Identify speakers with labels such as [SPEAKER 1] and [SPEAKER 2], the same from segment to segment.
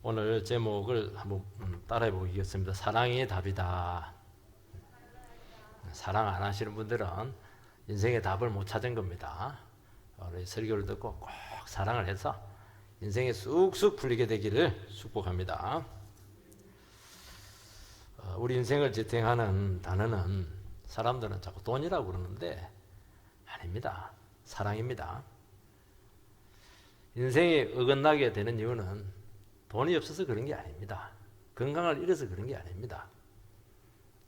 [SPEAKER 1] 오늘 제목을 한번 따라해 보겠습니다. 사랑이 답이다. 사랑 안 하시는 분들은 인생의 답을 못 찾은 겁니다. 우리 설교를 듣고 꼭 사랑을 해서 인생이 쑥쑥 풀리게 되기를 축복합니다. 우리 인생을 지탱하는 단어는 사람들은 자꾸 돈이라고 그러는데 아닙니다. 사랑입니다. 인생이 어긋나게 되는 이유는 돈이 없어서 그런 게 아닙니다. 건강을 잃어서 그런 게 아닙니다.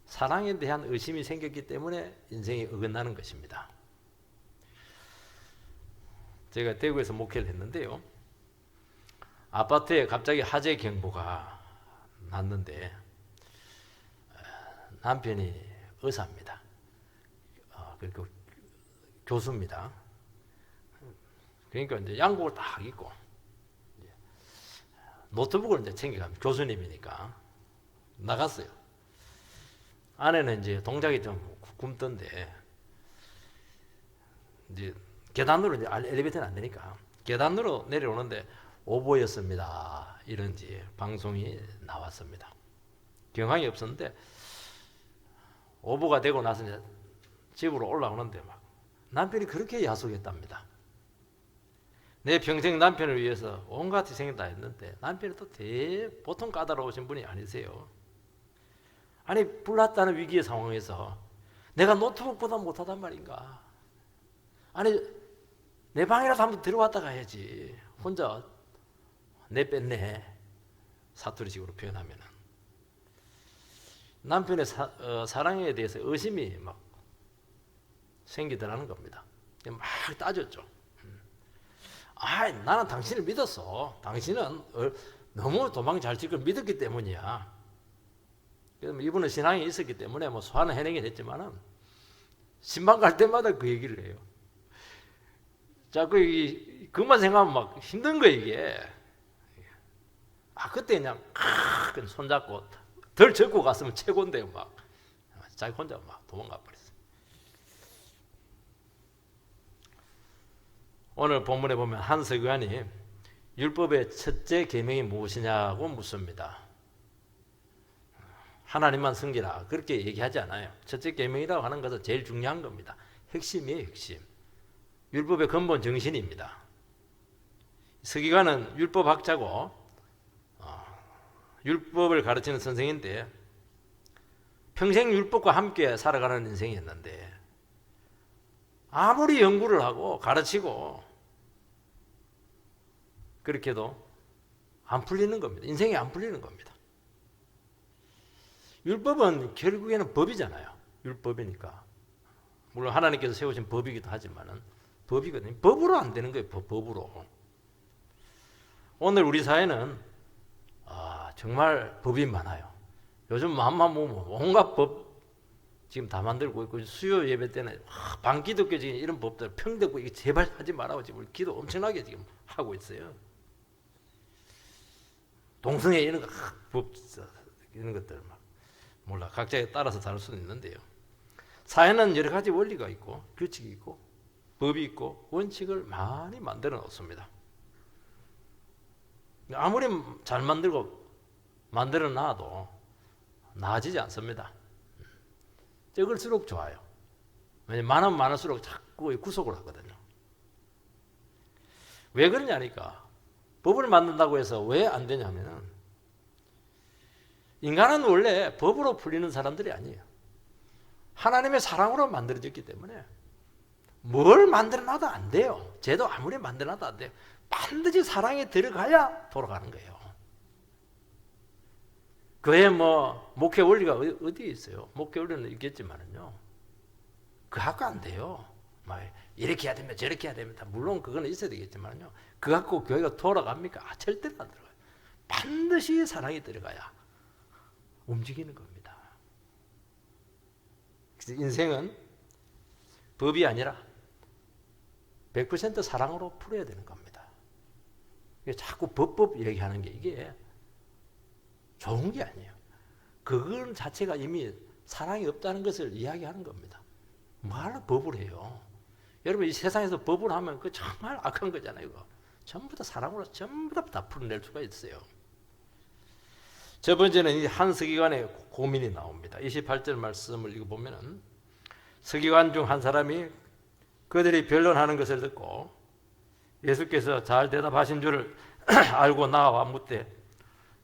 [SPEAKER 1] 사랑에 대한 의심이 생겼기 때문에 인생이 어긋나는 것입니다. 제가 대구에서 목회를 했는데요. 아파트에 갑자기 화재 경보가 났는데 남편이 의사입니다. 그리고 교수입니다. 그러니까 이제 양복을 딱 입고 노트북을 이제 챙겨갑니다. 교수님이니까 나갔어요. 안에는 이제 동작이 좀 굼던데 이제 계단으로 이제 엘리베이터는 안 되니까 계단으로 내려오는데 오보였습니다. 이런 이제 방송이 나왔습니다. 경황이 없었는데 오보가 되고 나서 이제 집으로 올라오는데 막 남편이 그렇게 야속했답니다. 내 평생 남편을 위해서 온갖 희생을 다 했는데 남편이 또 보통 까다로우신 분이 아니세요. 아니 불났다는 위기의 상황에서 내가 노트북보다 못하단 말인가. 아니 내 방이라도 한번 들어왔다 가야지. 혼자 내 뺐네 사투리식으로 표현하면은 남편의 사랑에 대해서 의심이 막 생기더라는 겁니다. 막 따졌죠. 나는 당신을 믿었어. 당신은 너무 도망 잘 칠 걸 믿었기 때문이야. 그래서 이분은 신앙이 있었기 때문에 뭐 소화는 해내긴 했지만은 신방 갈 때마다 그 얘기를 해요. 자꾸 그것만 생각하면 막 힘든 거야 이게. 그때 그냥 손잡고 덜 젖고 갔으면 최고인데 막 자기 혼자 막 도망가 버렸어. 오늘 본문에 보면 한 서기관이 율법의 첫째 계명이 무엇이냐고 묻습니다. 하나님만 섬기라 그렇게 얘기하지 않아요. 첫째 계명이라고 하는 것은 제일 중요한 겁니다. 핵심이에요, 핵심. 율법의 근본 정신입니다. 서기관은 율법학자고 율법을 가르치는 선생인데 평생 율법과 함께 살아가는 인생이었는데 아무리 연구를 하고 가르치고 그렇게도 안 풀리는 겁니다. 인생이 안 풀리는 겁니다. 율법은 결국에는 법이잖아요. 율법이니까. 물론 하나님께서 세우신 법이기도 하지만은 법이거든요. 법으로 안 되는 거예요. 법으로. 오늘 우리 사회는 정말 법이 많아요. 요즘 마음만 보면 온갖 법 지금 다 만들고 있고 수요 예배 때는 반기독교 지금 이런 법들 평등고 이게 제발 하지 말라고 지금 기도 엄청나게 지금 하고 있어요. 동성애 이런 거 법 이런 것들 막 몰라 각자에 따라서 다를 수는 있는데요. 사회는 여러 가지 원리가 있고 규칙이 있고 법이 있고 원칙을 많이 만들어 놓습니다. 아무리 잘 만들어 놔도 나아지지 않습니다. 적을수록 좋아요. 왜냐면 많으면 많을수록 자꾸 구속을 하거든요. 왜 그러냐니까 법을 만든다고 해서 왜 안 되냐면은 인간은 원래 법으로 풀리는 사람들이 아니에요. 하나님의 사랑으로 만들어졌기 때문에 뭘 만들어놔도 안 돼요. 죄도 아무리 만들어놔도 안 돼요. 반드시 사랑에 들어가야 돌아가는 거예요. 그에 뭐 목회 원리가 어디에 있어요? 목회 원리는 있겠지만은요. 그거 갖고 안 돼요. 막 이렇게 해야 됩니다. 저렇게 해야 됩니다. 물론 그거는 있어야 되겠지만요. 그거 갖고 교회가 돌아갑니까? 절대로 안 들어가요. 반드시 사랑이 들어가야 움직이는 겁니다. 그래서 인생은 법이 아니라 100% 사랑으로 풀어야 되는 겁니다. 자꾸 법 얘기하는 게 이게 좋은 게 아니에요. 그건 자체가 이미 사랑이 없다는 것을 이야기하는 겁니다. 뭐하러 법을 해요? 여러분 이 세상에서 법을 하면 그 정말 악한 거잖아요. 이거 전부 다 사랑으로 전부 다 풀어낼 수가 있어요. 첫 번째는 이 한 서기관의 고민이 나옵니다. 28절 말씀을 읽어보면 서기관 중 한 사람이 그들이 변론하는 것을 듣고 예수께서 잘 대답하신 줄을 알고 나와 묻되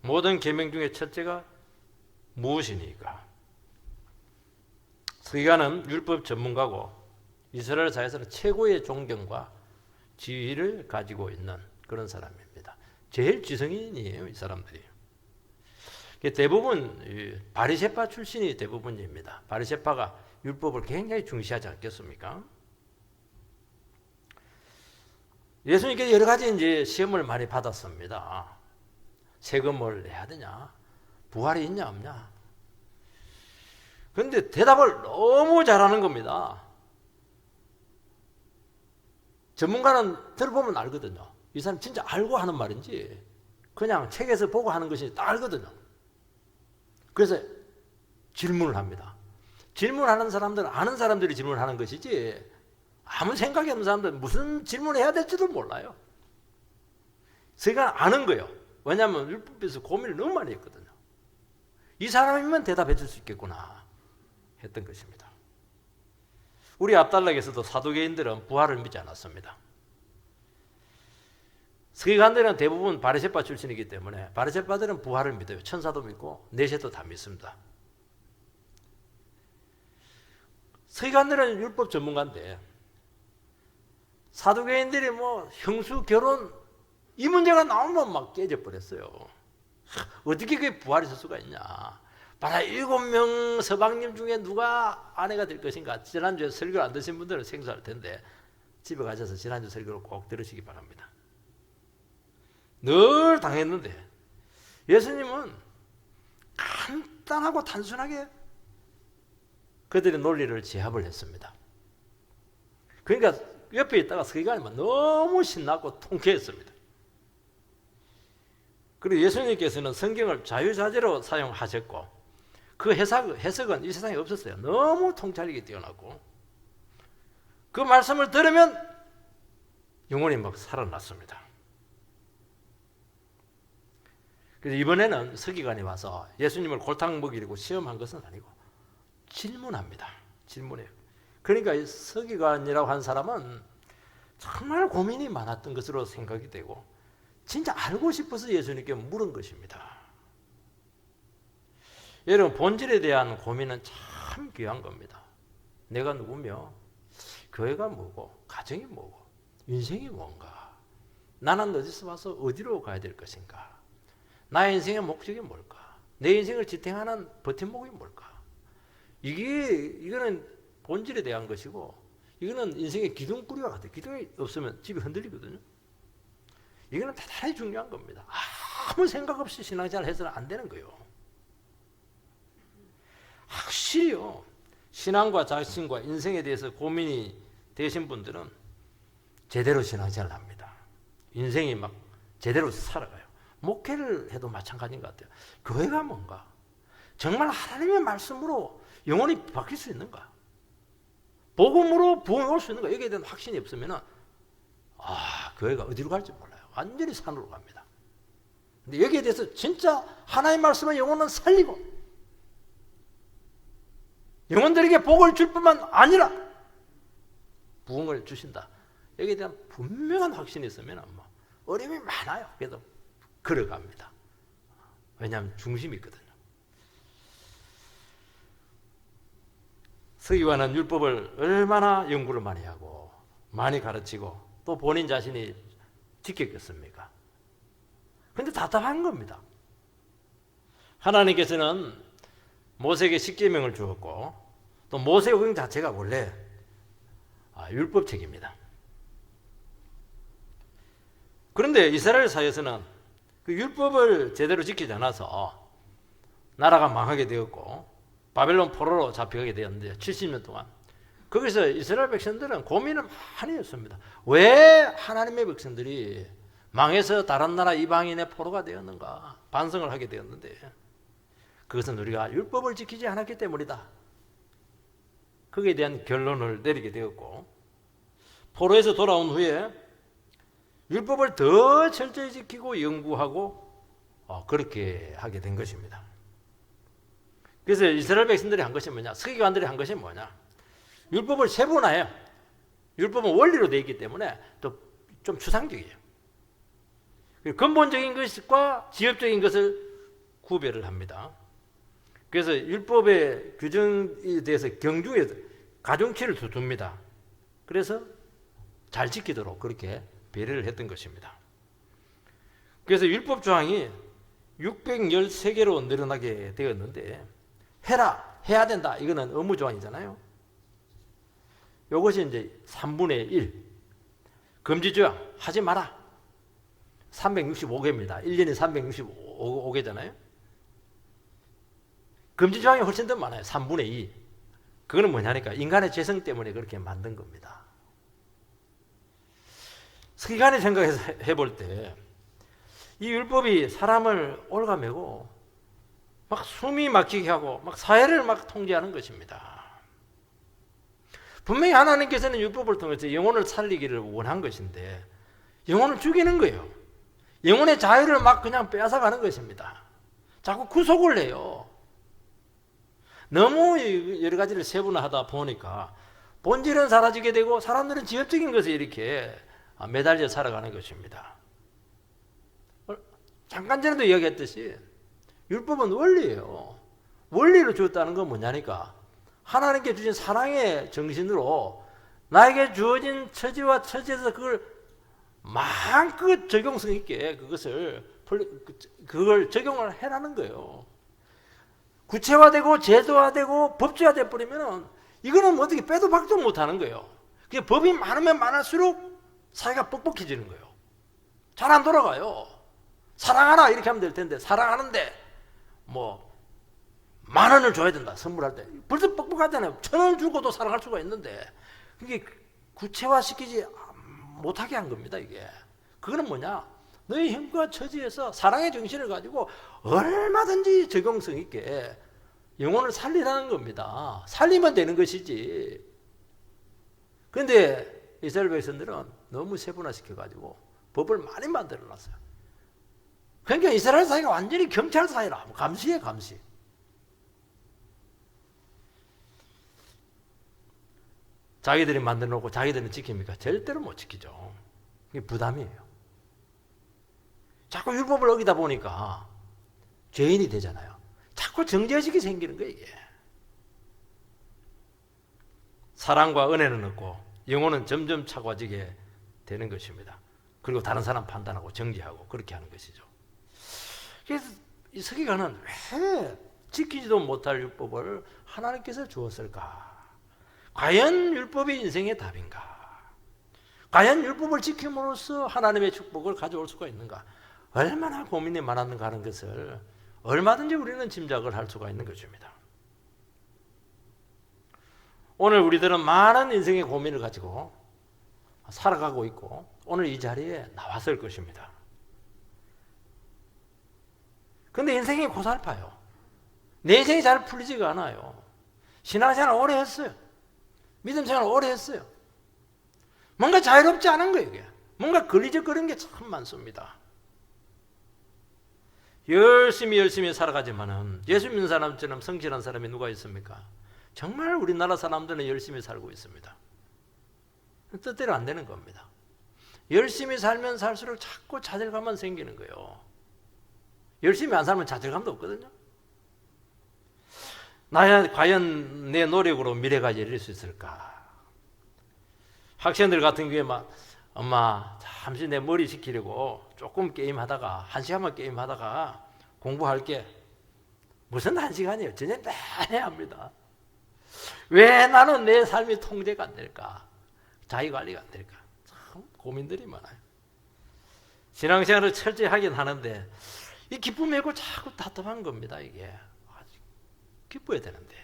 [SPEAKER 1] 모든 계명 중에 첫째가 무엇이니까? 서기관은 율법 전문가고 이스라엘 사회에서는 최고의 존경과 지위를 가지고 있는 그런 사람입니다. 제일 지성인이에요, 이 사람들이. 대부분 바리새파 출신이 대부분입니다. 바리새파가 율법을 굉장히 중시하지 않겠습니까? 예수님께서 여러 가지 이제 시험을 많이 받았습니다. 세금을 내야 되냐? 부활이 있냐 없냐? 그런데 대답을 너무 잘하는 겁니다. 전문가는 들어보면 알거든요. 이 사람 진짜 알고 하는 말인지 그냥 책에서 보고 하는 것이 딱 알거든요. 그래서 질문을 합니다. 질문하는 사람들은 아는 사람들이 질문하는 것이지 아무 생각이 없는 사람들은 무슨 질문을 해야 될지도 몰라요. 제가 아는 거예요. 왜냐하면 율법에서 고민을 너무 많이 했거든요. 이 사람이면 대답해 줄 수 있겠구나 했던 것입니다. 우리 앞달락에서도 사두개인들은 부활을 믿지 않았습니다. 서기관들은 대부분 바리새파 출신이기 때문에 바리새파들은 부활을 믿어요. 천사도 믿고 내세도 다 믿습니다. 서기관들은 율법 전문가인데 사두개인들이 뭐 형수 결혼 이 문제가 나오면 막 깨져버렸어요. 어떻게 그게 부활이 있을 수가 있냐. 바로 7명 서방님 중에 누가 아내가 될 것인가. 지난주에 설교를 안 드신 분들은 생소할 텐데 집에 가셔서 지난주 설교를 꼭 들으시기 바랍니다. 늘 당했는데 예수님은 간단하고 단순하게 그들의 논리를 제압을 했습니다. 그러니까 옆에 있다가 서기관이 너무 신나고 통쾌했습니다. 그리고 예수님께서는 성경을 자유자재로 사용하셨고 그 해석은 이 세상에 없었어요. 너무 통찰력이 뛰어나고 그 말씀을 들으면 영혼이 막 살아났습니다. 그래서 이번에는 서기관이 와서 예수님을 골탕 먹이려고 시험한 것은 아니고 질문합니다. 질문해요. 그러니까 이 서기관이라고 한 사람은 정말 고민이 많았던 것으로 생각이 되고 진짜 알고 싶어서 예수님께 물은 것입니다. 여러분 본질에 대한 고민은 참 귀한 겁니다. 내가 누구며 교회가 뭐고 가정이 뭐고 인생이 뭔가 나는 어디서 와서 어디로 가야 될 것인가 나의 인생의 목적이 뭘까 내 인생을 지탱하는 버팀목이 뭘까 이거는 본질에 대한 것이고 이거는 인생의 기둥뿌리와 같아요. 기둥이 없으면 집이 흔들리거든요. 이거는 대단히 중요한 겁니다. 아무 생각 없이 신앙생활을 해서는 안 되는 거예요. 확실히요. 신앙과 자신과 인생에 대해서 고민이 되신 분들은 제대로 신앙생활을 합니다. 인생이 막 제대로 살아가요. 목회를 해도 마찬가지인 것 같아요. 교회가 뭔가 정말 하나님의 말씀으로 영혼이 바뀔 수 있는가 복음으로 부흥이 올 수 있는가 여기에 대한 확신이 없으면 교회가 어디로 갈지 몰라요. 완전히 산으로 갑니다. 근데 여기에 대해서 진짜 하나님의 말씀은 영혼은 살리고 영혼들에게 복을 줄 뿐만 아니라 부흥을 주신다. 여기에 대한 분명한 확신이 있으면 뭐 어려움이 많아요. 그래도 걸어갑니다. 왜냐하면 중심이 있거든요. 서기관은 율법을 얼마나 연구를 많이 하고 많이 가르치고 또 본인 자신이 지켰겠습니까? 그런데 답답한 겁니다. 하나님께서는 모세에게 십계명을 주었고 또 모세오경 자체가 원래 율법책입니다. 그런데 이스라엘 사회에서는 그 율법을 제대로 지키지 않아서 나라가 망하게 되었고 바벨론 포로로 잡혀가게 되었는데 70년 동안 거기서 이스라엘 백성들은 고민을 많이 했습니다. 왜 하나님의 백성들이 망해서 다른 나라 이방인의 포로가 되었는가 반성을 하게 되었는데 그것은 우리가 율법을 지키지 않았기 때문이다. 거기에 대한 결론을 내리게 되었고 포로에서 돌아온 후에 율법을 더 철저히 지키고 연구하고 그렇게 하게 된 것입니다. 그래서 이스라엘 백성들이 한 것이 뭐냐? 서기관들이 한 것이 뭐냐? 율법을 세분화해요. 율법은 원리로 되어 있기 때문에 또 좀 추상적이에요. 근본적인 것과 지엽적인 것을 구별을 합니다. 그래서 율법의 규정에 대해서 경중에서 가중치를 둡니다. 그래서 잘 지키도록 그렇게 배려를 했던 것입니다. 그래서 율법 조항이 613개로 늘어나게 되었는데 해야 된다. 이거는 의무 조항이잖아요. 이것이 이제 3분의 1. 금지 조항 하지 마라. 365개입니다. 1년이 365개잖아요. 금지 조항이 훨씬 더 많아요. 3분의 2. 그거는 뭐냐니까 인간의 죄성 때문에 그렇게 만든 겁니다. 서기관이 생각해서 해볼 때 이 율법이 사람을 올가매고 막 숨이 막히게 하고 막 사회를 막 통제하는 것입니다. 분명히 하나님께서는 율법을 통해서 영혼을 살리기를 원한 것인데 영혼을 죽이는 거예요. 영혼의 자유를 막 그냥 빼앗아가는 것입니다. 자꾸 구속을 해요. 너무 여러 가지를 세분화하다 보니까 본질은 사라지게 되고 사람들은 지엽적인 것에 이렇게 매달려 살아가는 것입니다. 잠깐 전에도 이야기했듯이 율법은 원리예요. 원리로 주었다는 건 뭐냐니까 하나님께 주신 사랑의 정신으로 나에게 주어진 처지와 처지에서 그걸 마음껏 적용성 있게 그걸 적용을 해라는 거예요. 구체화되고 제도화되고 법제화돼 버리면 이거는 어떻게 빼도 박도 못하는 거예요. 그게 법이 많으면 많을수록 사회가 뻑뻑해지는 거예요. 잘 안 돌아가요. 사랑하라 이렇게 하면 될 텐데 사랑하는데 뭐 10,000원을 줘야 된다 선물할 때 벌써 뻑뻑하잖아요. 1,000원 주고도 사랑할 수가 있는데 그게 구체화시키지 못하게 한 겁니다. 이게 그거는 뭐냐? 너의 힘과 처지에서 사랑의 정신을 가지고 얼마든지 적용성 있게 영혼을 살리라는 겁니다. 살리면 되는 것이지. 그런데 이스라엘 백성들은 너무 세분화시켜가지고 법을 많이 만들어놨어요. 그러니까 이스라엘 사회가 완전히 경찰 사회라. 감시해 감시. 자기들이 만들어놓고 자기들은 지킵니까? 절대로 못 지키죠. 이게 부담이에요. 자꾸 율법을 어기다 보니까 죄인이 되잖아요. 자꾸 정죄의식이 생기는 거예요. 이게. 사랑과 은혜는 없고 영혼은 점점 차가워지게 되는 것입니다. 그리고 다른 사람 판단하고 정죄하고 그렇게 하는 것이죠. 그래서 이 서기관은 왜 지키지도 못할 율법을 하나님께서 주었을까? 과연 율법이 인생의 답인가? 과연 율법을 지킴으로써 하나님의 축복을 가져올 수가 있는가? 얼마나 고민이 많았는가 하는 것을 얼마든지 우리는 짐작을 할 수가 있는 것입니다. 오늘 우리들은 많은 인생의 고민을 가지고 살아가고 있고 오늘 이 자리에 나왔을 것입니다. 그런데 인생이 고달파요. 내 인생이 잘 풀리지가 않아요. 신앙생활 오래 했어요. 믿음생활 오래 했어요. 뭔가 자유롭지 않은 거예요. 이게. 뭔가 걸리적거리는 게 참 많습니다. 열심히 살아가지만은 예수 믿는 사람처럼 성실한 사람이 누가 있습니까? 정말 우리나라 사람들은 열심히 살고 있습니다. 뜻대로 안 되는 겁니다. 열심히 살면 살수록 자꾸 좌절감만 생기는 거예요. 열심히 안 살면 좌절감도 없거든요. 나야 과연 내 노력으로 미래가 열릴 수 있을까? 학생들 같은 경우에 막 엄마 잠시 내 머리 식히려고 조금 게임하다가 1시간만 게임하다가 공부할게. 무슨 1시간이에요? 전혀 내내 합니다. 왜 나는 내 삶이 통제가 안 될까? 자기관리가 안 될까? 참 고민들이 많아요. 신앙생활을 철저히 하긴 하는데 이 기쁨이 있고 자꾸 답답한 겁니다. 이게 기뻐야 되는데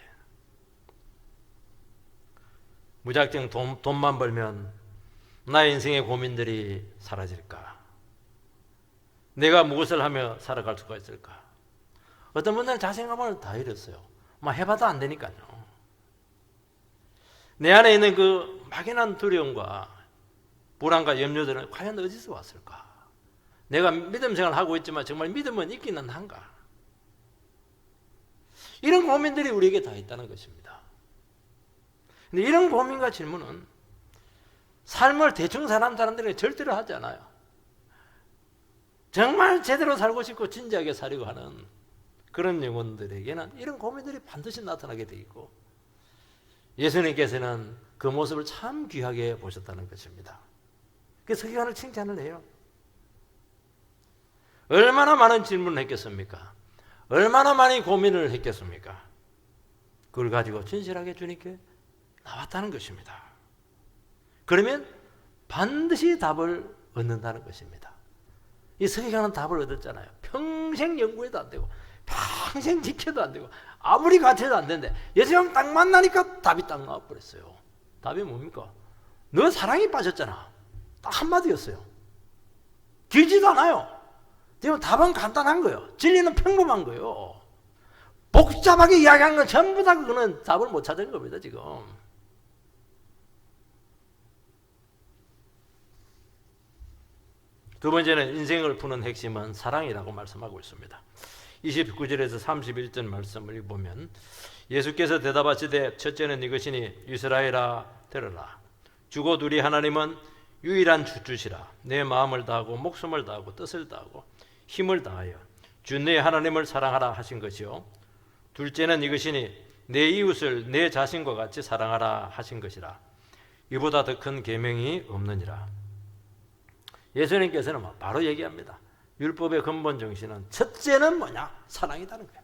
[SPEAKER 1] 무작정 돈만 벌면 나의 인생의 고민들이 사라질까? 내가 무엇을 하며 살아갈 수가 있을까? 어떤 분들은 자신감을 다 잃었어요. 막 해봐도 안 되니까요. 내 안에 있는 그 막연한 두려움과 불안과 염려들은 과연 어디서 왔을까? 내가 믿음 생활을 하고 있지만 정말 믿음은 있기는 한가? 이런 고민들이 우리에게 다 있다는 것입니다. 근데 이런 고민과 질문은 삶을 대충 사는 사람들에게 절대로 하지 않아요. 정말 제대로 살고 싶고 진지하게 살려고 하는 그런 영혼들에게는 이런 고민들이 반드시 나타나게 돼 있고, 예수님께서는 그 모습을 참 귀하게 보셨다는 것입니다. 그래서 서기관을 칭찬을 해요. 얼마나 많은 질문을 했겠습니까? 얼마나 많이 고민을 했겠습니까? 그걸 가지고 진실하게 주님께 나왔다는 것입니다. 그러면 반드시 답을 얻는다는 것입니다. 이 서기관은 답을 얻었잖아요. 평생 연구해도 안 되고 평생 지켜도 안 되고 아무리 가르쳐도 안 되는데 예수님 딱 만나니까 답이 딱 나와버렸어요. 답이 뭡니까? 너 사랑에 빠졌잖아. 딱 한마디였어요. 길지도 않아요. 지금 답은 간단한 거예요. 진리는 평범한 거예요. 복잡하게 이야기한 건 전부 다 그거는 답을 못 찾은 겁니다, 지금. 두 번째는 인생을 푸는 핵심은 사랑이라고 말씀하고 있습니다. 29절에서 31절 말씀을 보면 예수께서 대답하시되 첫째는 이것이니 이스라엘아 들으라. 주고 둘이 하나님은 유일한 주주시라. 내 마음을 다하고 목숨을 다하고 뜻을 다하고 힘을 다하여 주 내 하나님을 사랑하라 하신 것이요. 둘째는 이것이니 내 이웃을 내 자신과 같이 사랑하라 하신 것이라. 이보다 더 큰 계명이 없느니라. 예수님께서는 바로 얘기합니다. 율법의 근본 정신은 첫째는 뭐냐? 사랑이라는 거예요.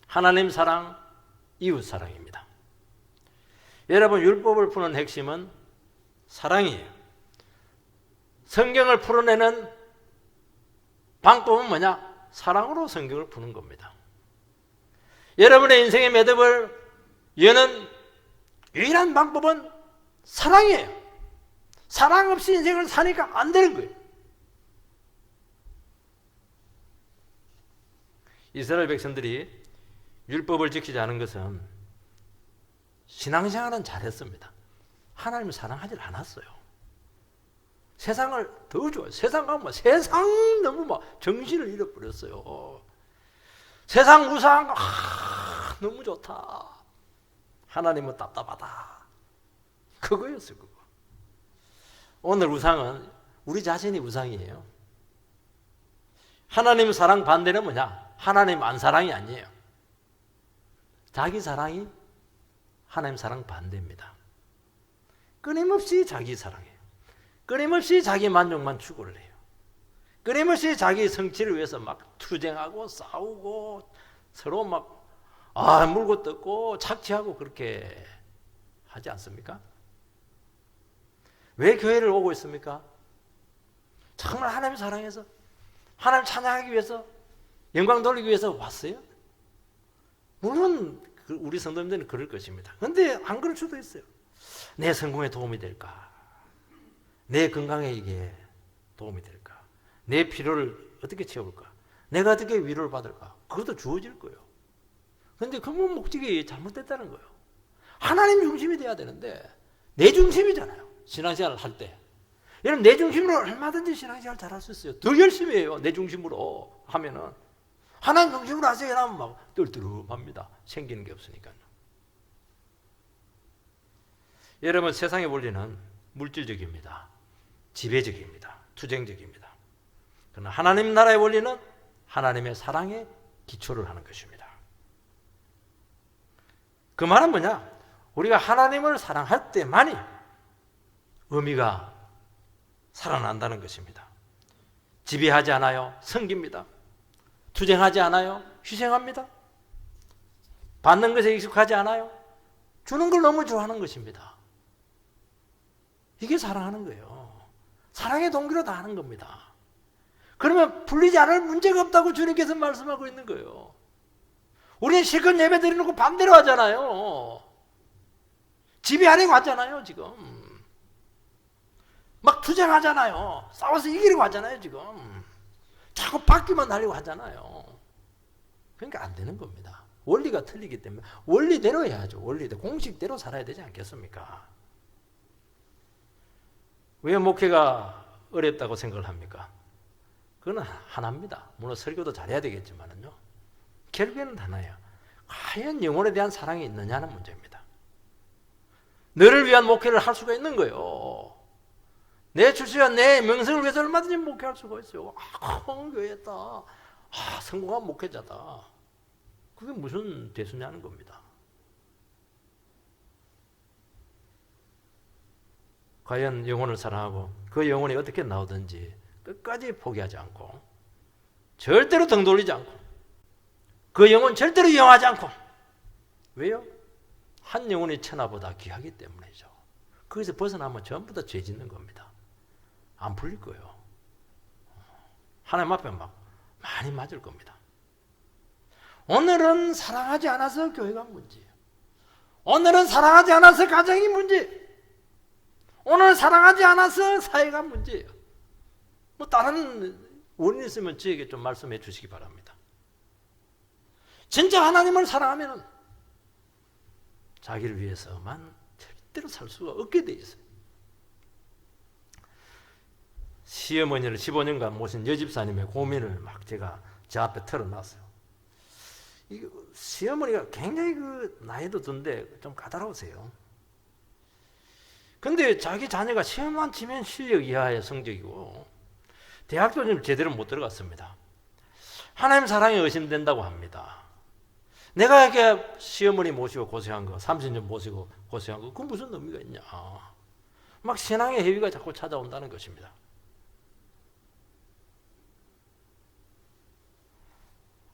[SPEAKER 1] 하나님 사랑, 이웃 사랑입니다. 여러분, 율법을 푸는 핵심은 사랑이에요. 성경을 풀어내는 방법은 뭐냐? 사랑으로 성경을 푸는 겁니다. 여러분의 인생의 매듭을 여는 유일한 방법은 사랑이에요. 사랑 없이 인생을 사니까 안 되는 거예요. 이스라엘 백성들이 율법을 지키지 않은 것은 신앙생활은 잘했습니다. 하나님을 사랑하지 않았어요. 세상을 더 좋아해요. 세상 가면 세상 너무 정신을 잃어버렸어요. 세상 우상한 거 너무 좋다. 하나님은 답답하다. 그거였어요. 그거. 오늘 우상은 우리 자신이 우상이에요. 하나님 사랑 반대는 뭐냐? 하나님 안 사랑이 아니에요. 자기 사랑이 하나님 사랑 반대입니다. 끊임없이 자기 사랑해요. 끊임없이 자기 만족만 추구를 해요. 끊임없이 자기 성취를 위해서 막 투쟁하고 싸우고 서로 막 물고 뜯고 착취하고 그렇게 하지 않습니까? 왜 교회를 오고 있습니까? 정말 하나님 사랑해서 하나님 찬양하기 위해서 영광 돌리기 위해서 왔어요? 물론 우리 성도님들은 그럴 것입니다. 그런데 안 그럴 수도 있어요. 내 성공에 도움이 될까? 내 건강에 이게 도움이 될까? 내 필요를 어떻게 채울까? 내가 어떻게 위로를 받을까? 그것도 주어질 거예요. 그런데 근본 목적이 잘못됐다는 거예요. 하나님 중심이 돼야 되는데 내 중심이잖아요. 신앙생활을 할 때. 여러분, 내 중심으로 얼마든지 신앙생활 잘할 수 있어요. 더 열심히 해요. 내 중심으로 하면은. 하나님 중심으로 하세요. 하면 막 뜰뜨름합니다. 생기는 게 없으니까요. 여러분, 세상의 원리는 물질적입니다. 지배적입니다. 투쟁적입니다. 그러나 하나님 나라의 원리는 하나님의 사랑에 기초를 하는 것입니다. 그 말은 뭐냐? 우리가 하나님을 사랑할 때만이 의미가 살아난다는 것입니다. 지배하지 않아요. 섬깁니다. 투쟁하지 않아요. 희생합니다. 받는 것에 익숙하지 않아요. 주는 걸 너무 좋아하는 것입니다. 이게 사랑하는 거예요. 사랑의 동기로 다 하는 겁니다. 그러면 풀리지 않을 문제가 없다고 주님께서 말씀하고 있는 거예요. 우리는 실컷 예배 드리놓고 반대로 하잖아요. 지배하려고 하잖아요, 지금. 막 투쟁하잖아요. 싸워서 이기려고 하잖아요, 지금. 자꾸 바뀌만 하려고 하잖아요. 그러니까 안 되는 겁니다. 원리가 틀리기 때문에 원리대로 해야죠. 원리대로. 공식대로 살아야 되지 않겠습니까? 왜 목회가 어렵다고 생각을 합니까? 그건 하나입니다. 물론 설교도 잘해야 되겠지만요. 결국에는 하나예요. 과연 영혼에 대한 사랑이 있느냐는 문제입니다. 너를 위한 목회를 할 수가 있는 거예요. 내 출세와 내 명성을 위해서 얼마든지 목회할 수가 있어요. 교회였다. 성공한 목회자다. 그게 무슨 대수냐는 겁니다. 과연 영혼을 사랑하고 그 영혼이 어떻게 나오든지 끝까지 포기하지 않고 절대로 등 돌리지 않고 그 영혼 절대로 이용하지 않고 왜요? 한 영혼이 천하보다 귀하기 때문이죠. 거기서 벗어나면 전부 다 죄 짓는 겁니다. 안 풀릴 거예요. 하나님 앞에 막 많이 맞을 겁니다. 오늘은 사랑하지 않아서 교회가 문제예요. 오늘은 사랑하지 않아서 가정이 문제예요. 오늘 사랑하지 않아서 사회가 문제예요. 뭐 다른 원인 있으면 저에게 좀 말씀해 주시기 바랍니다. 진짜 하나님을 사랑하면 자기를 위해서만 절대로 살 수가 없게 돼 있어요. 시어머니를 15년간 모신 여집사님의 고민을 막 제가 제 앞에 털어놨어요. 시어머니가 굉장히 나이도 든데 좀 까다로우세요. 근데 자기 자녀가 시험만 치면 실력 이하의 성적이고 대학도 좀 제대로 못 들어갔습니다. 하나님 사랑에 의심된다고 합니다. 내가 이렇게 시어머니 모시고 고생한 거 30년 모시고 고생한 거 그건 무슨 의미가 있냐. 막 신앙의 해위가 자꾸 찾아온다는 것입니다.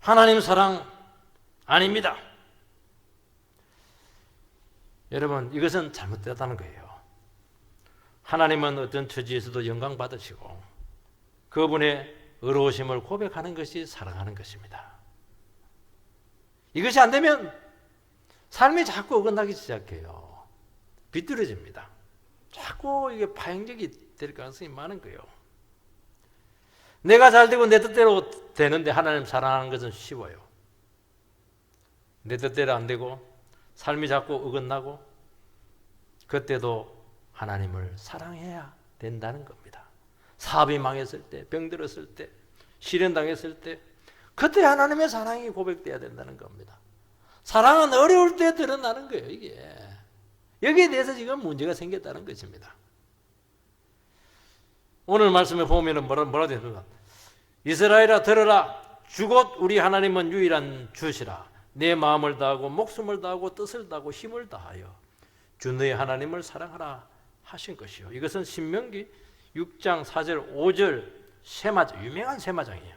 [SPEAKER 1] 하나님 사랑 아닙니다. 여러분 이것은 잘못됐다는 거예요. 하나님은 어떤 처지에서도 영광 받으시고 그분의 의로우심을 고백하는 것이 사랑하는 것입니다. 이것이 안 되면 삶이 자꾸 어긋나기 시작해요. 비뚤어집니다. 자꾸 이게 파행적이 될 가능성이 많은 거예요. 내가 잘 되고 내 뜻대로 되는데 하나님 사랑하는 것은 쉬워요. 내 뜻대로 안 되고 삶이 자꾸 어긋나고 그때도 하나님을 사랑해야 된다는 겁니다. 사업이 망했을 때, 병들었을 때, 실현당했을 때 그때 하나님의 사랑이 고백돼야 된다는 겁니다. 사랑은 어려울 때 드러나는 거예요. 이게 여기에 대해서 지금 문제가 생겼다는 것입니다. 오늘 말씀에 보면 뭐라 되는가? 이스라엘아 들으라. 주곧 우리 하나님은 유일한 주시라. 내 마음을 다하고 목숨을 다하고 뜻을 다하고 힘을 다하여 주 너의 하나님을 사랑하라 하신 것이요. 이것은 신명기 6장 4절 5절 세마장, 유명한 세마장이에요.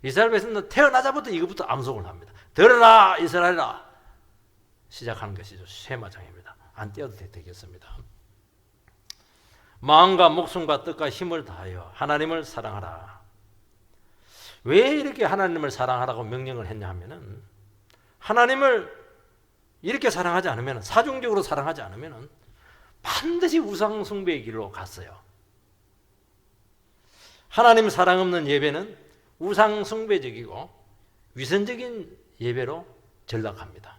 [SPEAKER 1] 이스라엘 백성은 태어나자부터 이것부터 암송을 합니다. 들으라 이스라엘아 시작하는 것이죠. 세마장입니다. 안 떼어도 되겠습니다. 마음과 목숨과 뜻과 힘을 다하여 하나님을 사랑하라. 왜 이렇게 하나님을 사랑하라고 명령을 했냐 하면은 하나님을 이렇게 사랑하지 않으면 사중적으로 사랑하지 않으면 반드시 우상 숭배의 길로 갔어요. 하나님 사랑 없는 예배는 우상 숭배적이고 위선적인 예배로 전락합니다.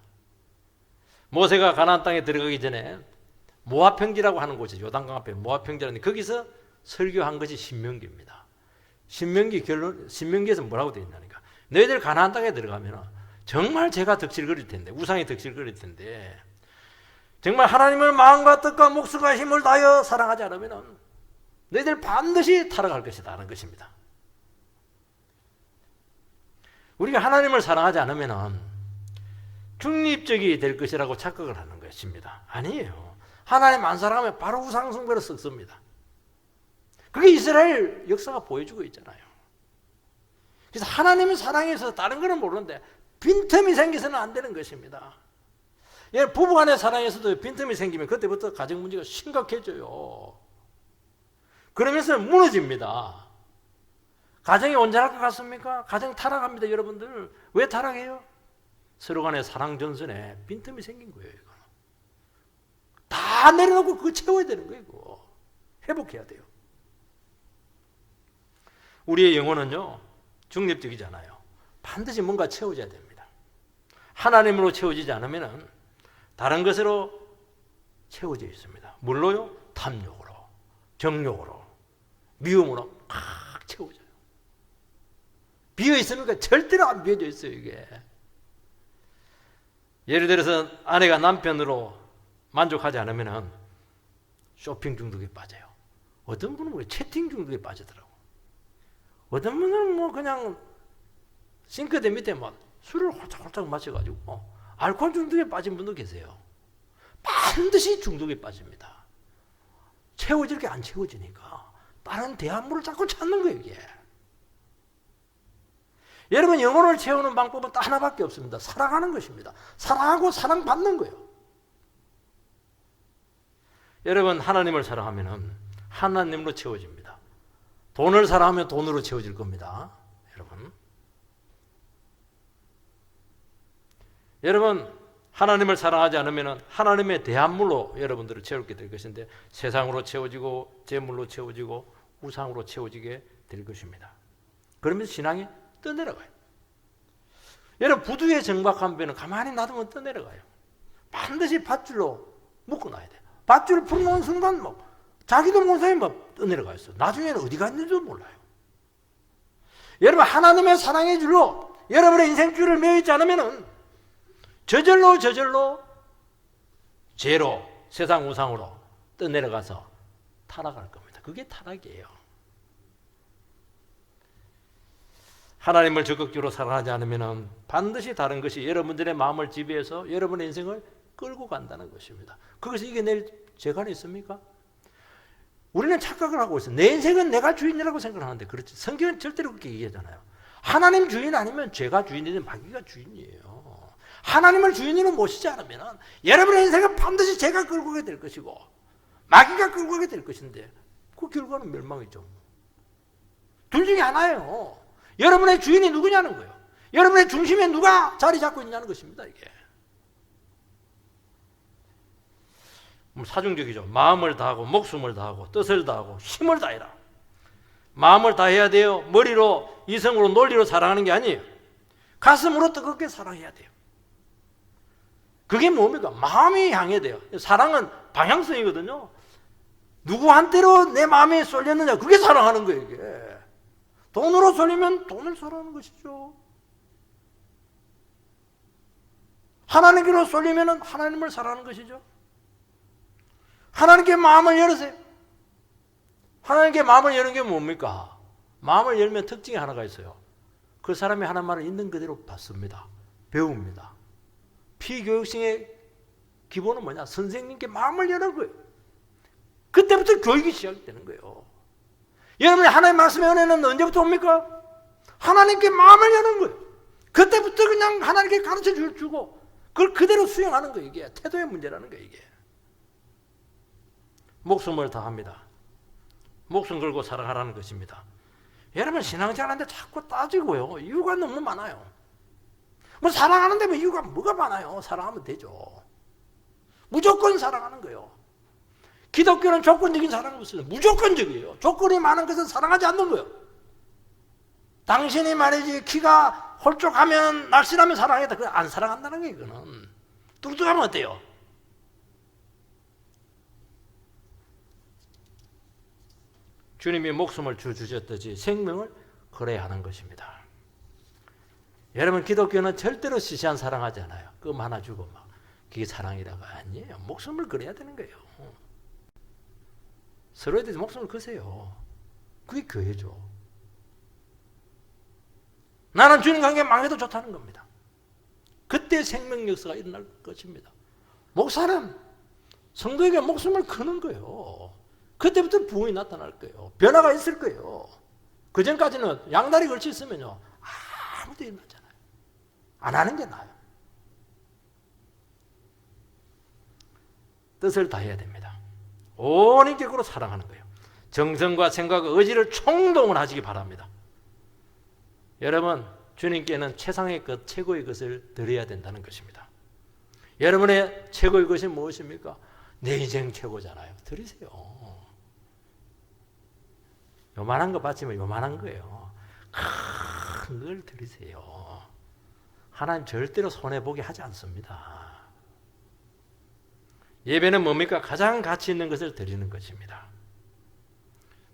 [SPEAKER 1] 모세가 가나안 땅에 들어가기 전에 모압 평지라고 하는 곳이 요단강 앞에 모압 평지라는데 거기서 설교한 것이 신명기입니다. 신명기에서 뭐라고 되어 있냐니까 너희들 가나안 땅에 들어가면 정말 제가 덕질거릴 텐데 우상이 덕질거릴 텐데 정말 하나님을 마음과 뜻과 목숨과 힘을 다하여 사랑하지 않으면 너희들 반드시 타락할 것이다 하는 것입니다. 우리가 하나님을 사랑하지 않으면 중립적이 될 것이라고 착각을 하는 것입니다. 아니에요. 하나님 안 사랑하면 바로 우상숭배로 썩습니다. 그게 이스라엘 역사가 보여주고 있잖아요. 그래서 하나님을 사랑해서 다른 거는 모르는데 빈틈이 생겨서는 안 되는 것입니다. 부부간의 사랑에서도 빈틈이 생기면 그때부터 가정 문제가 심각해져요. 그러면서 무너집니다. 가정이 온전할 것 같습니까? 가정 타락합니다, 여러분들. 왜 타락해요? 서로 간의 사랑 전선에 빈틈이 생긴 거예요. 이거. 다 내려놓고 그거 채워야 되는 거예요. 이거. 회복해야 돼요. 우리의 영혼은요, 중립적이잖아요. 반드시 뭔가 채워져야 됩니다. 하나님으로 채워지지 않으면 다른 것으로 채워져 있습니다. 뭘로요? 탐욕으로, 정욕으로, 미움으로 팍 채워져요. 비어 있습니까? 절대로 안 비어져 있어요, 이게. 예를 들어서 아내가 남편으로 만족하지 않으면 쇼핑 중독에 빠져요. 어떤 분은 채팅 중독에 빠지더라고. 어떤 분은 뭐 그냥 싱크대 밑에 막 술을 홀짝홀짝 마셔가지고 알코올 중독에 빠진 분도 계세요. 반드시 중독에 빠집니다. 채워질 게 안 채워지니까 다른 대안물을 자꾸 찾는 거예요, 이게. 여러분, 영혼을 채우는 방법은 딱 하나밖에 없습니다. 사랑하는 것입니다. 사랑하고 사랑받는 거예요. 여러분, 하나님을 사랑하면 하나님으로 채워집니다. 돈을 사랑하면 돈으로 채워질 겁니다. 여러분, 하나님을 사랑하지 않으면 하나님의 대안물로 여러분들을 채우게 될 것인데, 세상으로 채워지고 재물로 채워지고 우상으로 채워지게 될 것입니다. 그러면서 신앙이 떠내려가요. 여러분, 부두에 정박한 배는 가만히 놔두면 떠내려가요. 반드시 밧줄로 묶어놔야 돼요. 밧줄을 풀어놓은 순간 자기도 모르게 떠내려가 있어요. 나중에는 어디 갔는지도 몰라요. 여러분, 하나님의 사랑의 줄로 여러분의 인생 줄을 매이지 않으면 저절로 죄로, 세상 우상으로 떠내려가서 타락할 겁니다. 그게 타락이에요. 하나님을 적극적으로 사랑하지 않으면 반드시 다른 것이 여러분들의 마음을 지배해서 여러분의 인생을 끌고 간다는 것입니다. 그것을 이겨낼 재간이 있습니까? 우리는 착각을 하고 있어요. 내 인생은 내가 주인이라고 생각하는데, 그렇지. 성경은 절대로 그렇게 얘기하잖아요. 하나님 주인 아니면 죄가 주인이지 마귀가 주인이에요. 하나님을 주인으로 모시지 않으면 여러분의 인생은 반드시 죄가 끌고 가게 될 것이고 마귀가 끌고 가게 될 것인데, 그 결과는 멸망이죠. 둘 중에 하나예요. 여러분의 주인이 누구냐는 거예요. 여러분의 중심에 누가 자리 잡고 있냐는 것입니다, 이게. 사중적이죠. 마음을 다하고 목숨을 다하고 뜻을 다하고 힘을 다해라. 마음을 다해야 돼요. 머리로, 이성으로, 논리로 사랑하는 게 아니에요. 가슴으로 뜨겁게 사랑해야 돼요. 그게 뭡니까? 마음이 향해야 돼요. 사랑은 방향성이거든요. 누구한테로 내 마음이 쏠렸느냐, 그게 사랑하는 거예요, 이게. 돈으로 쏠리면 돈을 사랑하는 것이죠. 하나님께로 쏠리면 하나님을 사랑하는 것이죠. 하나님께 마음을 열으세요. 하나님께 마음을 여는 게 뭡니까? 마음을 열면 특징이 하나가 있어요. 그 사람이 하나님 말을 있는 그대로 받습니다. 배웁니다. 피교육생의 기본은 뭐냐? 선생님께 마음을 여는 거예요. 그때부터 교육이 시작되는 거예요. 여러분이 하나님 말씀의 은혜는 언제부터 옵니까? 하나님께 마음을 여는 거예요. 그때부터 그냥 하나님께 가르쳐 주고 그걸 그대로 수용하는 거예요. 이게 태도의 문제라는 거예요, 이게. 목숨을 다합니다. 목숨 걸고 사랑하라는 것입니다. 여러분, 신앙생활하는데 자꾸 따지고요. 이유가 너무 많아요. 뭐 사랑하는데 뭐 이유가 뭐가 많아요. 사랑하면 되죠. 무조건 사랑하는 거예요. 기독교는 조건적인 사랑이 없어요. 무조건적이에요. 조건이 많은 것은 사랑하지 않는 거예요. 당신이 말이지 키가 홀쭉하면 날씬하면 사랑하겠다. 그건 안 사랑한다는 거예요. 이거는 뚱뚱하면 어때요? 주님이 목숨을 주셨듯이 생명을 거래야 하는 것입니다. 여러분, 기독교는 절대로 시시한 사랑하지 않아요. 껌 하나 주고 막 그게 사랑이라고 아니에요. 목숨을 걸어야 되는 거예요. 서로에 대해서 목숨을 거세요. 그게 교회죠. 나는 주님 관계 망해도 좋다는 겁니다. 그때 생명 역사가 일어날 것입니다. 목사는 성도에게 목숨을 거는 거예요. 그때부터 부흥이 나타날 거예요. 변화가 있을 거예요. 그 전까지는 양다리 걸쳐 있으면요, 아무도 일어나잖아요. 안 하는 게 나아요. 뜻을 다해야 됩니다. 온 인격으로 사랑하는 거예요. 정성과 생각과 의지를 총동원 하시기 바랍니다. 여러분, 주님께는 최상의 것, 최고의 것을 드려야 된다는 것입니다. 여러분의 최고의 것이 무엇입니까? 내 인생 최고잖아요. 드리세요. 요만한 거 바치면 요만한 거예요. 큰 걸 드리세요. 하나님 절대로 손해보게 하지 않습니다. 예배는 뭡니까? 가장 가치 있는 것을 드리는 것입니다.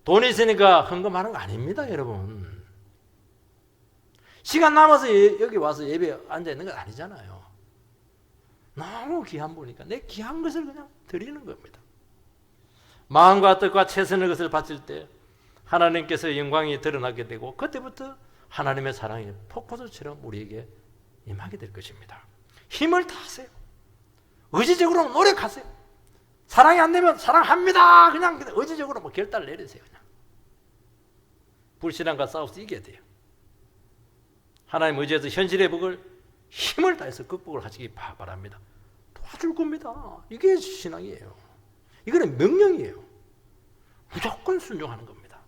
[SPEAKER 1] 돈이 있으니까 헌금하는 거 아닙니다, 여러분. 시간 남아서 여기 와서 예배에 앉아 있는 건 아니잖아요. 너무 귀한 분이니까 내 귀한 것을 그냥 드리는 겁니다. 마음과 뜻과 최선의 것을 바칠 때 하나님께서 영광이 드러나게 되고 그때부터 하나님의 사랑이 폭포수처럼 우리에게 임하게 될 것입니다. 힘을 다하세요. 의지적으로 노력하세요. 사랑이 안 되면 사랑합니다. 그냥 의지적으로 뭐 결단을 내리세요. 그냥. 불신앙과 싸워서 이겨야 돼요. 하나님 의지해서 현실의 복을 힘을 다해서 극복을 하시기 바랍니다. 도와줄 겁니다. 이게 신앙이에요. 이거는 명령이에요. 무조건 순종하는 겁니다.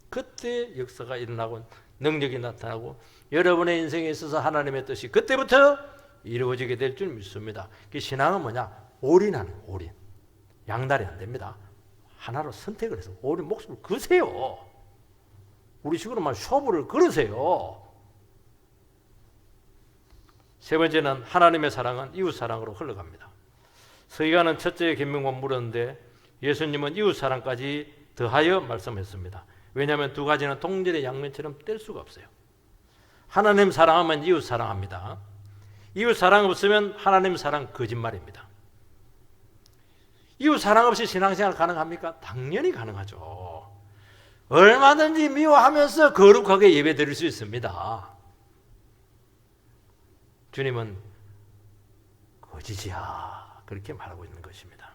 [SPEAKER 1] 그때 역사가 일어나고 능력이 나타나고 여러분의 인생에 있어서 하나님의 뜻이 그때부터 이루어지게 될 줄 믿습니다. 그 신앙은 뭐냐? 올인하는 거예요. 올인. 양날이 안 됩니다. 하나로 선택을 해서 올인 목숨을 거세요. 우리 식으로 말 쇼부를 걸으세요. 세 번째는 하나님의 사랑은 이웃 사랑으로 흘러갑니다. 서기관은 첫째 계명만 물었는데 예수님은 이웃 사랑까지 더하여 말씀했습니다. 왜냐하면 두 가지는 동전의 양면처럼 뗄 수가 없어요. 하나님 사랑하면 이웃 사랑합니다. 이웃 사랑 없으면 하나님 사랑 거짓말입니다. 이웃 사랑 없이 신앙생활 가능합니까? 당연히 가능하죠. 얼마든지 미워하면서 거룩하게 예배 드릴 수 있습니다. 주님은 거짓이야 그렇게 말하고 있는 것입니다.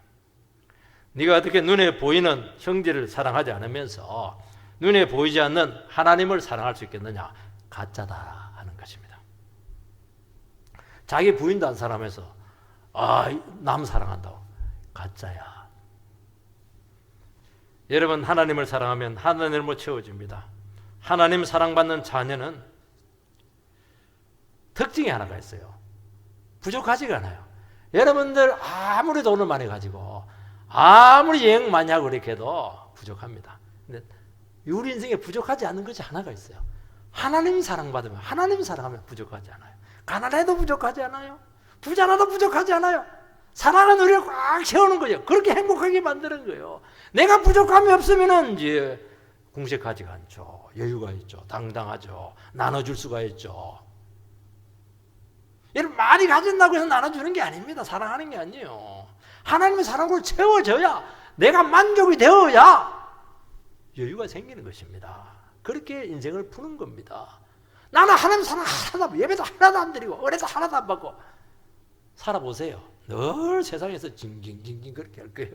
[SPEAKER 1] 네가 어떻게 눈에 보이는 형제를 사랑하지 않으면서 눈에 보이지 않는 하나님을 사랑할 수 있겠느냐? 가짜다 하는 것입니다. 자기 부인도 안 사랑하면서 남 사랑한다고 가짜야. 여러분 하나님을 사랑하면 하나님을 채워집니다. 하나님 사랑받는 자녀는 특징이 하나가 있어요. 부족하지가 않아요. 여러분들 아무리 돈을 많이 가지고 아무리 여행 많이 하고 이렇게 해도 부족합니다. 근데 우리 인생에 부족하지 않은 것이 하나가 있어요. 하나님 사랑받으면 하나님 사랑하면 부족하지 않아요. 가난해도 부족하지 않아요. 부자라도 부족하지 않아요. 사랑은 우리를 꽉 채우는 거예요. 그렇게 행복하게 만드는 거예요. 내가 부족함이 없으면 이제 궁색하지가 않죠. 여유가 있죠. 당당하죠. 나눠줄 수가 있죠. 여러분 많이 가진다고 해서 나눠주는 게 아닙니다. 사랑하는 게 아니에요. 하나님의 사랑으로 채워져야 내가 만족이 되어야 여유가 생기는 것입니다. 그렇게 인생을 푸는 겁니다. 나는 하나님 사랑 하나도 예배도 하나도 안 드리고 은혜도 하나도 안 받고 살아보세요. 늘 세상에서 징징징징 그렇게 할 거예요.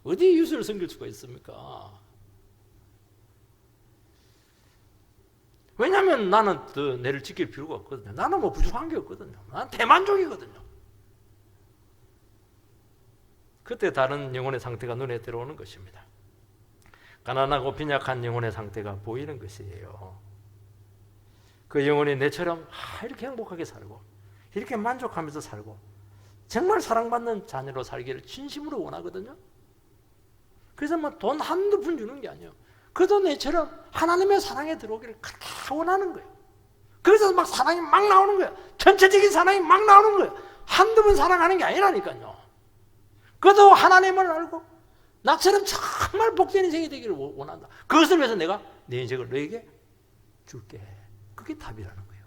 [SPEAKER 1] 어디 이웃을 섬길 수가 있습니까? 왜냐하면 나는 더 내를 지킬 필요가 없거든요. 나는 뭐 부족한 게 없거든요. 나는 대만족이거든요. 그때 다른 영혼의 상태가 눈에 들어오는 것입니다. 가난하고 빈약한 영혼의 상태가 보이는 것이에요. 그 영혼이 내처럼 이렇게 행복하게 살고 이렇게 만족하면서 살고 정말 사랑받는 자녀로 살기를 진심으로 원하거든요. 그래서 뭐 돈 한두 푼 주는 게 아니에요. 그도 내처럼 하나님의 사랑에 들어오기를 그렇게 원하는 거예요. 그래서 막 사랑이 막 나오는 거예요. 전체적인 사랑이 막 나오는 거예요. 한두 번 사랑하는 게 아니라니까요. 그도 하나님을 알고 나처럼 정말 복된 인생이 되기를 원한다. 그것을 위해서 내가 내 인생을 너에게 줄게. 그게 답이라는 거예요.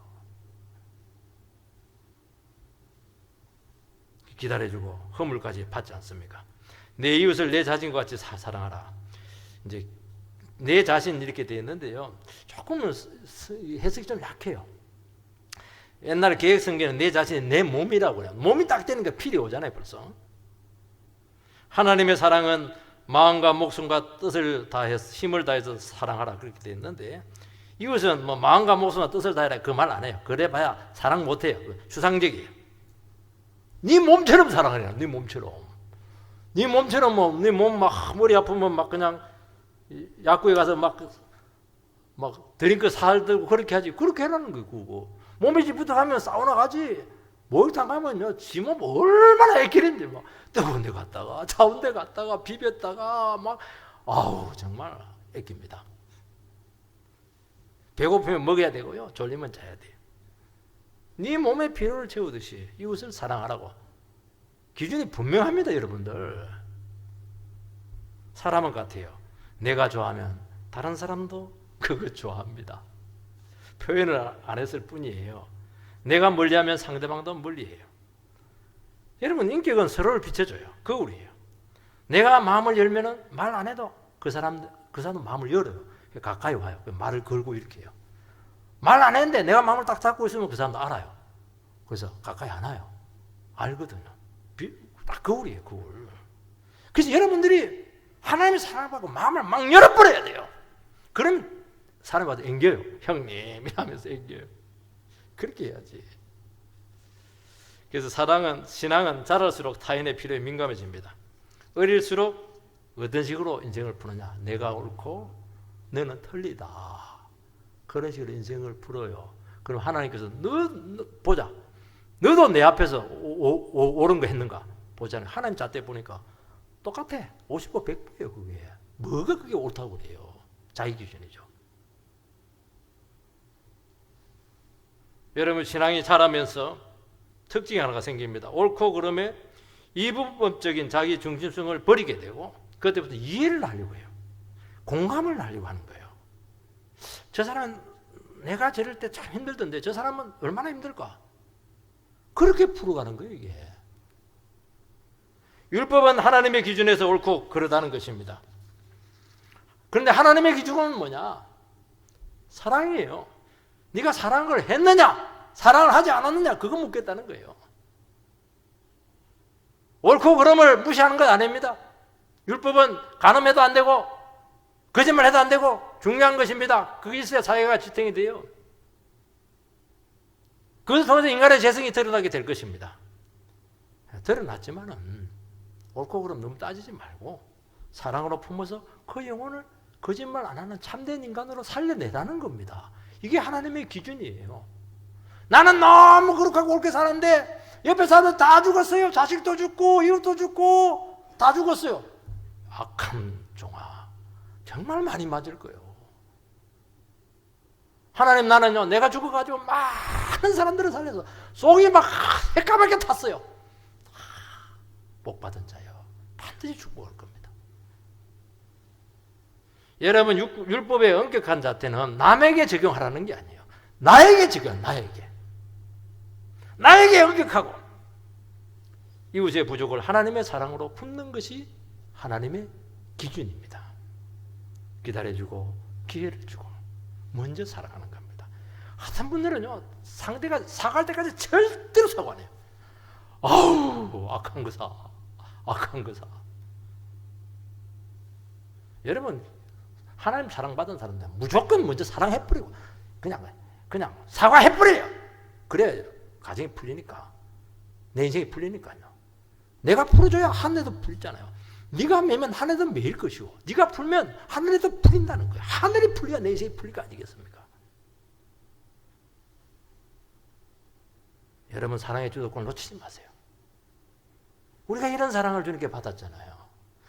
[SPEAKER 1] 기다려주고 허물까지 받지 않습니까? 내 이웃을 내 자신과 같이 사랑하라. 이제 내 자신 이렇게 되어 있는데요. 조금은 해석이 좀 약해요. 옛날 개혁성경은 내 자신이 내 몸이라고 해요. 몸이 딱 되는 게 필이 오잖아요, 벌써. 하나님의 사랑은 마음과 목숨과 뜻을 다해서 힘을 다해서 사랑하라 그렇게 되어 있는데 이것은 뭐 마음과 목숨과 뜻을 다해라 그 말 안 해요. 그래봐야 사랑 못해요. 추상적이에요. 네 몸처럼 사랑하라. 네 몸처럼. 네 몸처럼 뭐 네 몸 막 머리 아프면 막 그냥 약국에 가서 막 드링크 살들고 그렇게 하지. 그렇게 해라는 거고. 몸이 집부터 가면 사우나 가지. 목욕탕 가면요, 지 몸 얼마나 애끼는데 막 뜨거운 데 갔다가 차운 데 갔다가 비볐다가 막 정말 애낍니다. 배고프면 먹어야 되고요, 졸리면 자야 돼요. 네 몸의 피로를 채우듯이 이웃을 사랑하라고 기준이 분명합니다, 여러분들. 사람은 같아요. 내가 좋아하면 다른 사람도 그거 좋아합니다. 표현을 안 했을 뿐이에요. 내가 멀리하면 상대방도 멀리해요. 여러분, 인격은 서로를 비춰줘요. 거울이에요. 내가 마음을 열면은 말 안 해도 그 사람도 마음을 열어요. 가까이 와요. 말을 걸고 이렇게 해요. 말 안 했는데 내가 마음을 딱 잡고 있으면 그 사람도 알아요. 그래서 가까이 안 와요. 알거든요. 딱 거울이에요, 거울. 그래서 여러분들이 하나님의 사랑을 받고 마음을 막 열어버려야 돼요. 그러면 사람을 봐도 앵겨요. 형님 하면서 앵겨요. 그렇게 해야지. 그래서 신앙은 자랄수록 타인의 필요에 민감해집니다. 어릴수록 어떤 식으로 인생을 푸느냐. 내가 옳고 너는 틀리다. 그런 식으로 인생을 풀어요. 그럼 하나님께서 너 보자. 너도 내 앞에서 옳은 거 했는가? 보잖아요. 하나님 잣대 보니까 똑같아. 50% 100%예요. 그게. 뭐가 그게 옳다고 그래요. 자기 기준이죠. 여러분, 신앙이 자라면서 특징이 하나가 생깁니다. 옳고 그름에 이분법적인 자기 중심성을 버리게 되고 그때부터 이해를 하려고 해요. 공감을 하려고 하는 거예요. 저 사람은 내가 저럴 때 참 힘들던데 저 사람은 얼마나 힘들까? 그렇게 풀어가는 거예요, 이게. 율법은 하나님의 기준에서 옳고 그러다는 것입니다. 그런데 하나님의 기준은 뭐냐? 사랑이에요. 네가 사랑을 했느냐? 사랑을 하지 않았느냐? 그거 묻겠다는 거예요. 옳고 그름을 무시하는 것 아닙니다. 율법은 간음해도 안 되고 거짓말해도 안 되고 중요한 것입니다. 그게 있어야 사회가 지탱이 돼요. 그것을 통해서 인간의 재성이 드러나게 될 것입니다. 드러났지만은 옳고 그름 너무 따지지 말고 사랑으로 품어서 그 영혼을 거짓말 안 하는 참된 인간으로 살려내라는 겁니다. 이게 하나님의 기준이에요. 나는 너무 거룩하고 옳게 사는데 옆에 사람들 다 죽었어요. 자식도 죽고 이웃도 죽고 다 죽었어요. 악한 종아, 정말 많이 맞을 거예요. 하나님, 나는요 내가 죽어가지고 많은 사람들을 살려서 속이 막 새까맣게 탔어요. 복 받은 자요, 반드시 축복할 겁니다. 여러분, 율법의 엄격한 잣대는 남에게 적용하라는 게 아니에요. 나에게 적용, 나에게 엄격하고 이웃의 부족을 하나님의 사랑으로 품는 것이 하나님의 기준입니다. 기다려주고 기회를 주고 먼저 사랑하는 겁니다. 어떤 분들은요 상대가 사과할 때까지 절대로 사과 안 해요. 아우, 악한 거사. 여러분, 하나님 사랑받은 사람들 무조건 먼저 사랑해버리고 그냥 사과해버려요. 그래야 가정이 풀리니까, 내 인생이 풀리니까요. 내가 풀어줘야 하늘에도 풀리잖아요. 네가 매면 하늘에도 매일 것이고 네가 풀면 하늘에도 풀린다는 거예요. 하늘이 풀려야 내 인생이 풀릴 거 아니겠습니까? 여러분, 사랑의 주도권을 놓치지 마세요. 우리가 이런 사랑을 주님께 받았잖아요.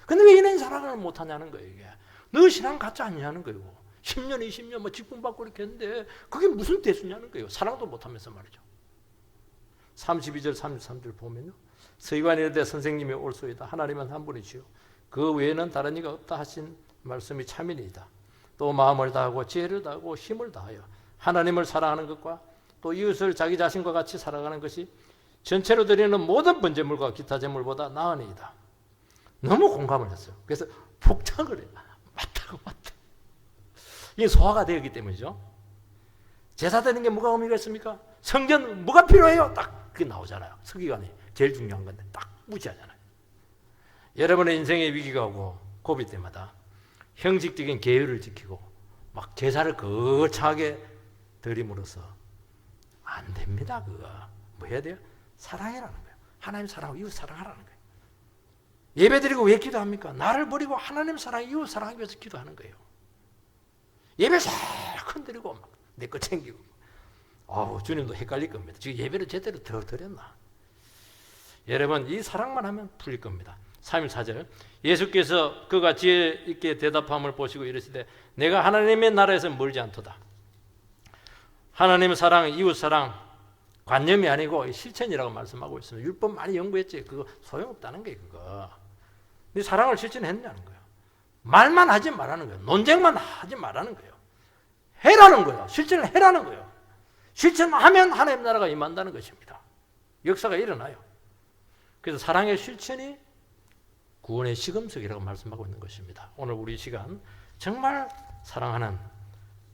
[SPEAKER 1] 근데 왜 이런 사랑을 못하냐는 거예요. 이게 너 신앙 같지 않냐는 거예요. 10년 20년 뭐 직분 받고 이렇게 했는데 그게 무슨 대수냐는 거예요. 사랑도 못하면서 말이죠. 32절 33절 보면요, 서기관이 이르되 선생님이 옳소이다. 하나님은 한 분이시요 그 외에는 다른 이가 없다 하신 말씀이 참이니이다. 또 마음을 다하고 지혜를 다하고 힘을 다하여 하나님을 사랑하는 것과 또 이웃을 자기 자신과 같이 살아가는 것이 전체로 드리는 모든 번제물과 기타 제물보다 나으니이다. 너무 공감을 했어요. 그래서 복장을 해요. 맞다. 이게 소화가 되었기 때문이죠. 제사 드리는 게 뭐가 의미가 있습니까? 성전 뭐가 필요해요? 딱 그게 나오잖아요. 서기관이 제일 중요한 건데 딱 무시하잖아요. 여러분의 인생의 위기가 오고 고비 때마다 형식적인 계율을 지키고 막 제사를 거창하게 드림으로써 안 됩니다. 그거 뭐 해야 돼요? 사랑해라는 거예요. 하나님 사랑하고 이웃 사랑하라는 거예요. 예배 드리고 왜 기도합니까? 나를 버리고 하나님 사랑, 이웃 사랑하기 위해서 기도하는 거예요. 예배 싹 드리고 내 거 챙기고, 주님도 헷갈릴 겁니다. 지금 예배를 제대로 더 드렸나? 여러분, 이 사랑만 하면 풀릴 겁니다. 3일 4절 예수께서 그가 지혜 있게 대답함을 보시고 이르시되 내가 하나님의 나라에서 멀지 않도다. 하나님의 사랑, 이웃 사랑 관념이 아니고 실천이라고 말씀하고 있습니다. 율법 많이 연구했지. 그거 소용없다는 거예요. 그거. 네 사랑을 실천했냐는 거예요. 말만 하지 말라는 거예요. 논쟁만 하지 말라는 거예요. 해라는 거예요. 실천을 해라는 거예요. 실천하면 하나님 나라가 임한다는 것입니다. 역사가 일어나요. 그래서 사랑의 실천이 구원의 시금석이라고 말씀하고 있는 것입니다. 오늘 우리 시간 정말 사랑하는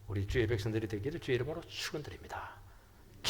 [SPEAKER 1] 우리 주의 백성들이 되기를 주의 이름으로 축원드립니다.